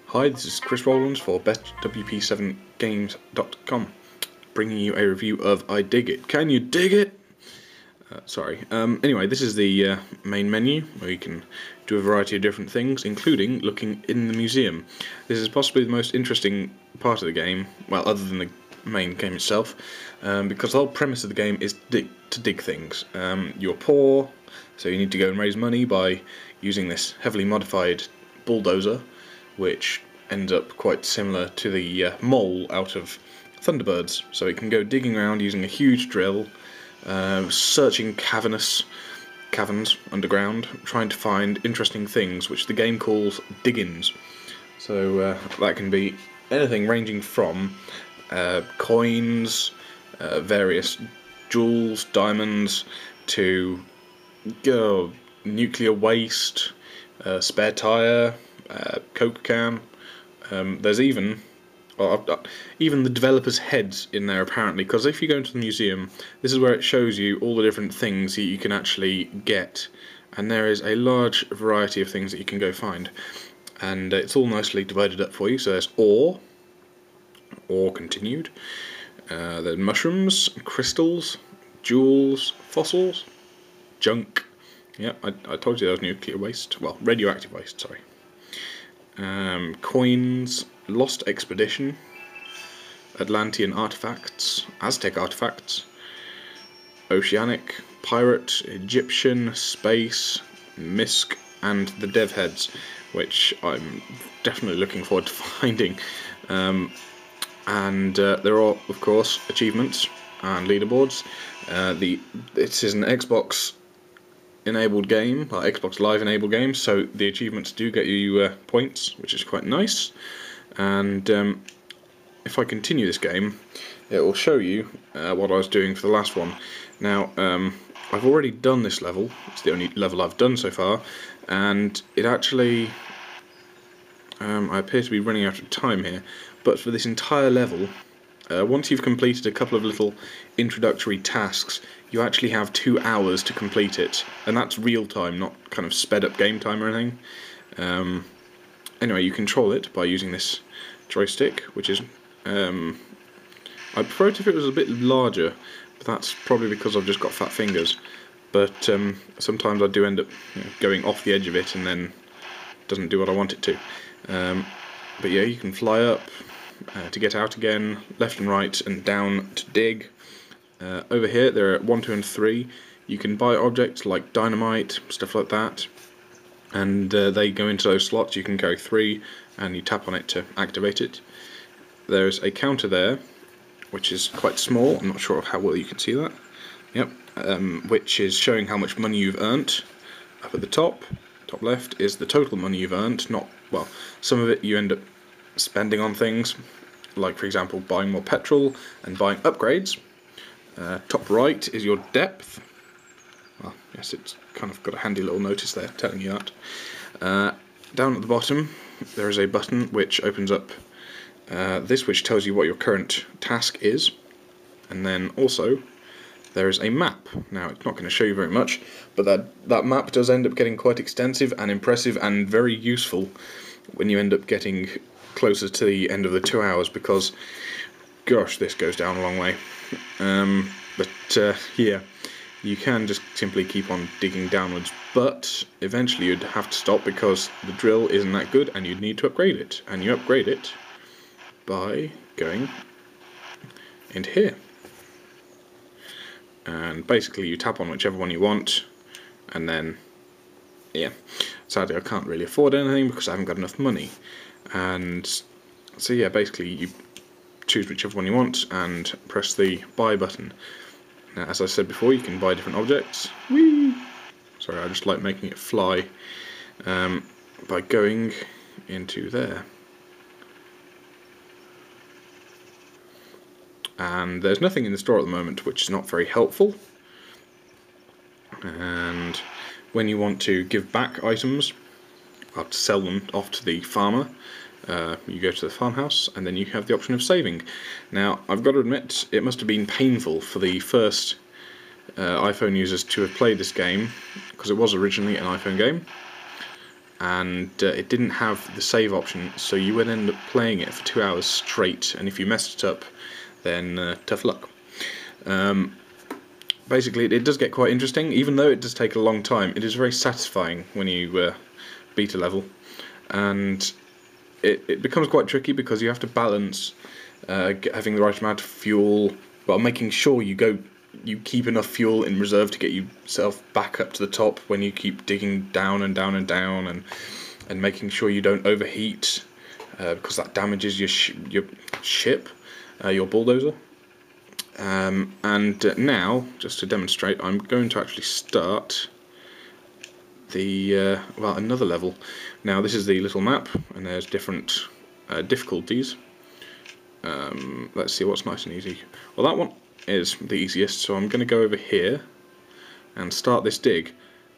Hi, this is Chris Rowlands for WP7Games.com, bringing you a review of I Dig It. Can you dig it? Sorry. Anyway, this is the main menu where you can do a variety of different things, including looking in the museum. This is possibly the most interesting part of the game, well, other than the main game itself, because the whole premise of the game is to dig things. You're poor, so you need to go and raise money by using this heavily modified bulldozer, which ends up quite similar to the mole out of Thunderbirds. So it can go digging around using a huge drill, searching caverns underground, trying to find interesting things, which the game calls diggins. So that can be anything ranging from coins, various jewels, diamonds, to nuclear waste, spare tyre, Coke can. There's even the developers' heads in there apparently, because if you go into the museum, this is where it shows you all the different things that you can actually get, and there is a large variety of things that you can go find, and it's all nicely divided up for you. So there's ore continued, there's mushrooms, crystals, jewels, fossils, junk. Yeah, I told you there was nuclear waste, well, radioactive waste, sorry. Coins, lost expedition, Atlantean artifacts, Aztec artifacts, oceanic, pirate, Egyptian, space, misc, and the dev heads, which I'm definitely looking forward to finding. And there are, of course, achievements and leaderboards. This is an Xbox enabled game, like Xbox Live enabled game, so the achievements do get you points, which is quite nice. And if I continue this game, it will show you what I was doing for the last one. Now, I've already done this level. It's the only level I've done so far, and it actually I appear to be running out of time here, but for this entire level, once you've completed a couple of little introductory tasks, you actually have 2 hours to complete it, and that's real time, not kind of sped up game time or anything. Anyway, you control it by using this joystick, which is I'd prefer it if it was a bit larger, but that's probably because I've just got fat fingers. But sometimes I do end up going off the edge of it, and then it doesn't do what I want it to. But yeah, you can fly up to get out again, left and right, and down to dig. Over here, there are 1, 2, and 3. You can buy objects like dynamite, stuff like that, and they go into those slots. You can carry 3, and you tap on it to activate it. There's a counter there, which is quite small. I'm not sure of how well you can see that. Yep, which is showing how much money you've earned. Up at the top left, is the total money you've earned. Well, some of it you end up spending on things, like for example buying more petrol and buying upgrades. Top right is your depth. Well, yes, it's kind of got a handy little notice there telling you that. Down at the bottom there is a button which opens up which tells you what your current task is, and then also there is a map. Now, it's not going to show you very much, but that map does end up getting quite extensive and impressive and very useful when you end up getting closer to the end of the 2 hours, because gosh, this goes down a long way. Yeah, you can just simply keep on digging downwards, but eventually you'd have to stop because the drill isn't that good and you'd need to upgrade it, and you upgrade it by going into here. And basically you tap on whichever one you want, and then, yeah, sadly I can't really afford anything because I haven't got enough money. And so yeah, basically you choose whichever one you want and press the buy button. Now, as I said before, you can buy different objects. Whee! Sorry, I just like making it fly, by going into there. And there's nothing in the store at the moment, which is not very helpful. And when you want to give back items, or to sell them off to the farmer, you go to the farmhouse, and then you have the option of saving. Now, I've got to admit, it must have been painful for the first iPhone users to have played this game, because it was originally an iPhone game, and it didn't have the save option, so you would end up playing it for 2 hours straight, and if you messed it up, then tough luck. Basically, it does get quite interesting, even though it does take a long time. It is very satisfying when you beat a level, and it becomes quite tricky because you have to balance having the right amount of fuel while making sure you keep enough fuel in reserve to get yourself back up to the top when you keep digging down and down and down, and making sure you don't overheat because that damages your ship, your bulldozer. And now, just to demonstrate, I'm going to actually start the another level. Now this is the little map, and there's different difficulties. Let's see what's nice and easy. Well, that one is the easiest, so I'm going to go over here and start this dig.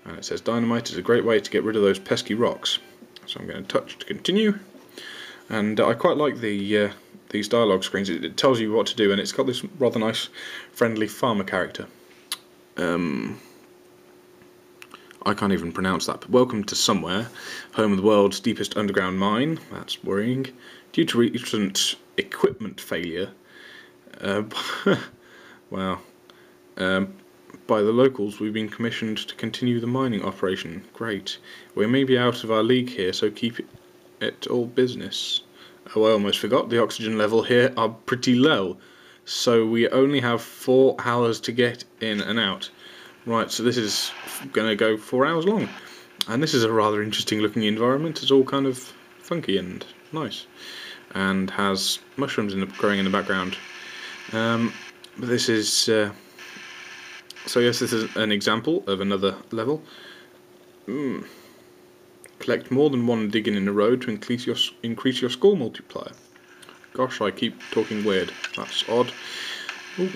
And it says dynamite is a great way to get rid of those pesky rocks. So I'm going to touch to continue. And I quite like these dialogue screens. It tells you what to do, and it's got this rather nice, friendly farmer character. I can't even pronounce that. But welcome to Somewhere, home of the world's deepest underground mine. That's worrying. Due to recent equipment failure, wow. By the locals, we've been commissioned to continue the mining operation. Great. We may be out of our league here, so keep it all business. Oh, I almost forgot. The oxygen level here are pretty low, so we only have 4 hours to get in and out. Right, so this is going to go 4 hours long, and this is a rather interesting looking environment. It's all kind of funky and nice, and has mushrooms growing in the background. But this is so yes, this is an example of another level. Collect more than 1 diggin in a row to increase your score multiplier. Gosh, I keep talking weird. That's odd. Ooh.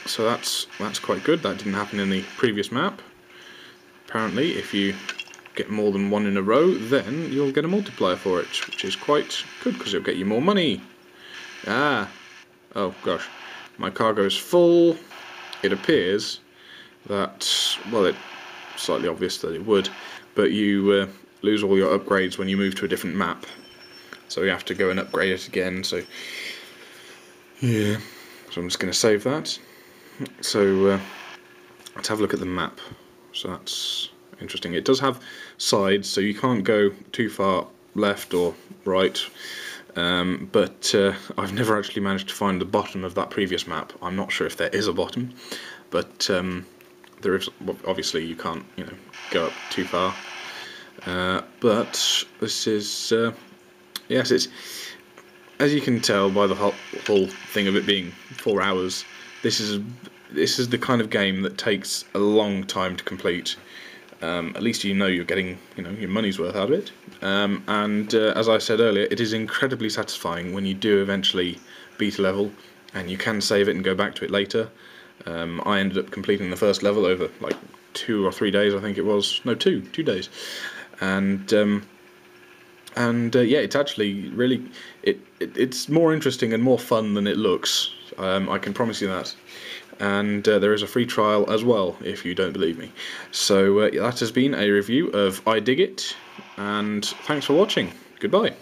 So that's quite good. That didn't happen in the previous map. Apparently, if you get more than 1 in a row, then you'll get a multiplier for it, which is quite good because it'll get you more money. Oh gosh, my cargo's full. It appears that, well, it's slightly obvious that it would, but you lose all your upgrades when you move to a different map. So you have to go and upgrade it again. So yeah, so I'm just going to save that. So let's have a look at the map. So that's interesting. It does have sides, so you can't go too far left or right, but I've never actually managed to find the bottom of that previous map. I'm not sure if there is a bottom, but there is. Obviously you can't, go up too far, but this is yes, it's, as you can tell by the whole thing of it being 4 hours, this is the kind of game that takes a long time to complete. At least you're getting your money's worth out of it. And as I said earlier, it is incredibly satisfying when you do eventually beat a level, and you can save it and go back to it later. I ended up completing the first level over like 2 or 3 days, I think it was. No, 2 days. And yeah, it's actually really it's more interesting and more fun than it looks. I can promise you that. And there is a free trial as well if you don't believe me. So that has been a review of I Dig It, and thanks for watching. Goodbye.